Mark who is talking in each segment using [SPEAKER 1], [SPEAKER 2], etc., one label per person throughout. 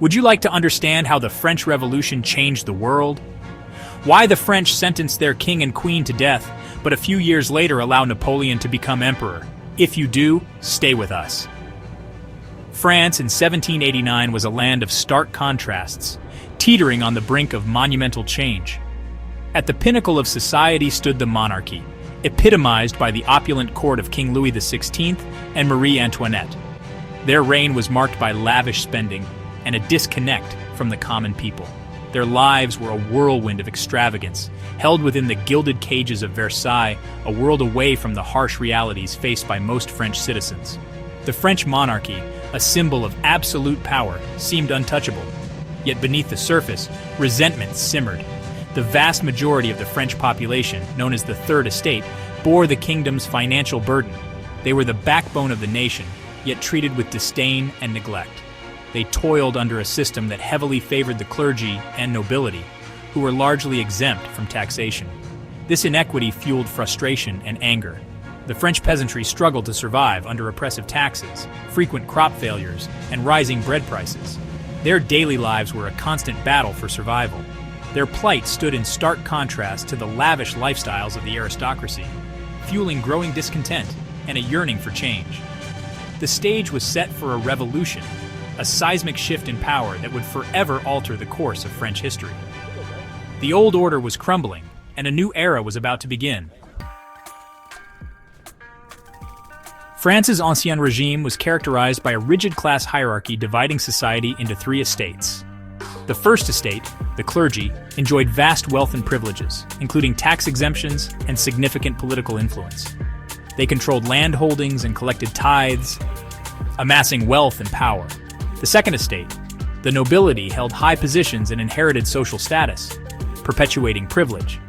[SPEAKER 1] Would you like to understand how the French Revolution changed the world? Why the French sentenced their king and queen to death, but a few years later allow Napoleon to become emperor? If you do, stay with us. France in 1789 was a land of stark contrasts, teetering on the brink of monumental change. At the pinnacle of society stood the monarchy, epitomized by the opulent court of King Louis XVI and Marie-Antoinette. Their reign was marked by lavish spending and a disconnect from the common people. Their lives were a whirlwind of extravagance, held within the gilded cages of Versailles, a world away from the harsh realities faced by most French citizens. The French monarchy, a symbol of absolute power, seemed untouchable. Yet beneath the surface, resentment simmered. The vast majority of the French population, known as the Third Estate, bore the kingdom's financial burden. They were the backbone of the nation, yet treated with disdain and neglect. They toiled under a system that heavily favored the clergy and nobility, who were largely exempt from taxation. This inequity fueled frustration and anger. The French peasantry struggled to survive under oppressive taxes, frequent crop failures, and rising bread prices. Their daily lives were a constant battle for survival. Their plight stood in stark contrast to the lavish lifestyles of the aristocracy, fueling growing discontent and a yearning for change. The stage was set for a revolution, a seismic shift in power that would forever alter the course of French history. The old order was crumbling, and a new era was about to begin. France's Ancien Regime was characterized by a rigid class hierarchy dividing society into three estates. The First Estate, the clergy, enjoyed vast wealth and privileges, including tax exemptions and significant political influence. They controlled land holdings and collected tithes, amassing wealth and power. The Second Estate, the nobility, held high positions and inherited social status, perpetuating privilege.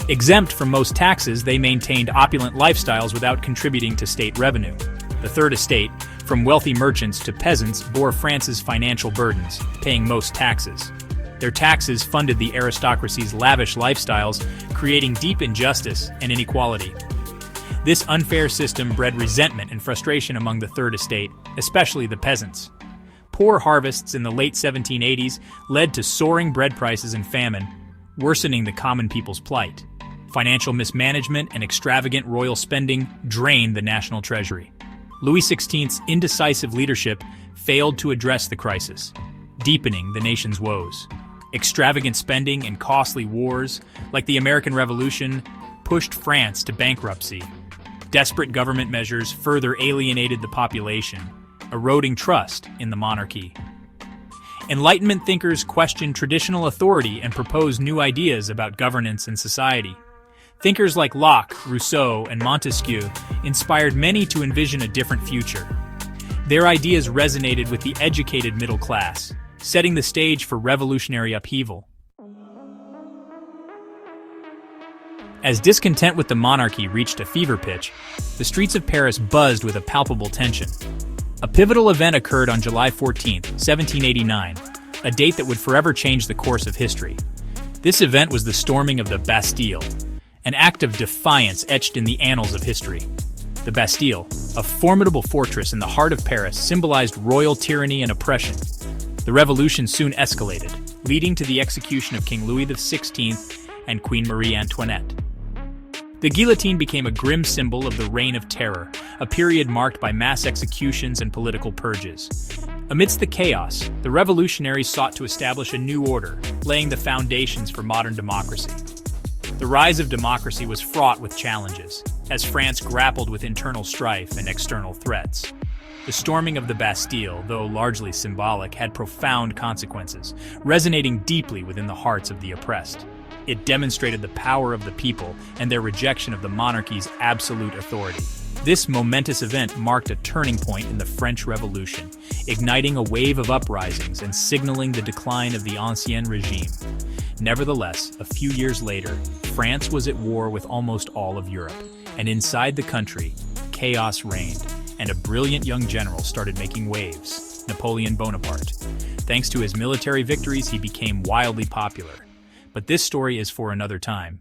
[SPEAKER 1] Exempt from most taxes, they maintained opulent lifestyles without contributing to state revenue. The Third Estate, from wealthy merchants to peasants, bore France's financial burdens, paying most taxes. Their taxes funded the aristocracy's lavish lifestyles, creating deep injustice and inequality. This unfair system bred resentment and frustration among the Third Estate, especially the peasants. Poor harvests in the late 1780s led to soaring bread prices and famine, worsening the common people's plight. Financial mismanagement and extravagant royal spending drained the national treasury. Louis XVI's indecisive leadership failed to address the crisis, deepening the nation's woes. Extravagant spending and costly wars, like the American Revolution, pushed France to bankruptcy. Desperate government measures further alienated the population, eroding trust in the monarchy. Enlightenment thinkers questioned traditional authority and proposed new ideas about governance and society. Thinkers like Locke, Rousseau, and Montesquieu inspired many to envision a different future. Their ideas resonated with the educated middle class, setting the stage for revolutionary upheaval. As discontent with the monarchy reached a fever pitch, the streets of Paris buzzed with a palpable tension. A pivotal event occurred on July 14, 1789, a date that would forever change the course of history. This event was the storming of the Bastille, an act of defiance etched in the annals of history. The Bastille, a formidable fortress in the heart of Paris, symbolized royal tyranny and oppression. The revolution soon escalated, leading to the execution of King Louis XVI and Queen Marie-Antoinette. The guillotine became a grim symbol of the Reign of Terror, a period marked by mass executions and political purges. Amidst the chaos, the revolutionaries sought to establish a new order, laying the foundations for modern democracy. The rise of democracy was fraught with challenges, as France grappled with internal strife and external threats. The storming of the Bastille, though largely symbolic, had profound consequences, resonating deeply within the hearts of the oppressed. It demonstrated the power of the people and their rejection of the monarchy's absolute authority. This momentous event marked a turning point in the French Revolution, igniting a wave of uprisings and signaling the decline of the Ancien Regime. Nevertheless, a few years later, France was at war with almost all of Europe, and inside the country, chaos reigned, and a brilliant young general started making waves, Napoleon Bonaparte. Thanks to his military victories, he became wildly popular. But this story is for another time.